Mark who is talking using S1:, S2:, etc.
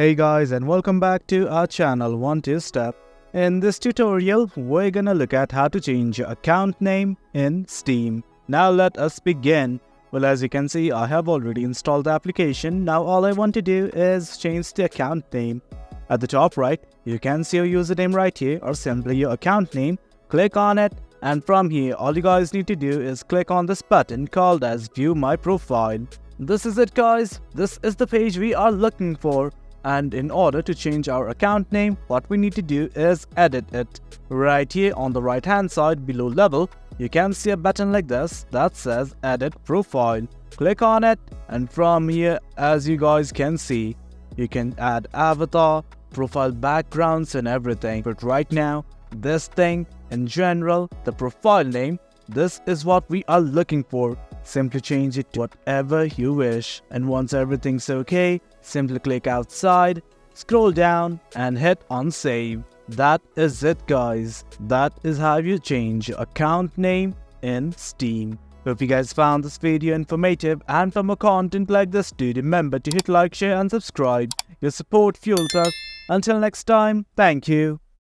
S1: Hey guys, and welcome back to our channel 1-2-Step. In this tutorial, we're gonna look at how to change your account name in Steam. Now let us begin. Well, as you can see, I have already installed the application. Now all I want to do is change the account name. At the top right, you can see your username right here, or simply your account name. Click on it, and from here, all you guys need to do is click on this button called as View My Profile. This is it, guys. This is the page we are looking for. And in order to change our account name, what we need to do is edit it. Right here on the right hand side below level, you can see a button like this that says Edit Profile. Click on it, and from here, as you guys can see, you can add avatar, profile backgrounds and everything. But right now, this thing in general, the profile name, this is what we are looking for. Simply change it to whatever you wish, and once everything's okay, simply click outside, scroll down and hit on save. That is it, guys. That is how you change your account name in Steam. Hope you guys found this video informative, and for more content like this, do remember to hit like, share and subscribe. Your support fuels us. Until next time, thank you.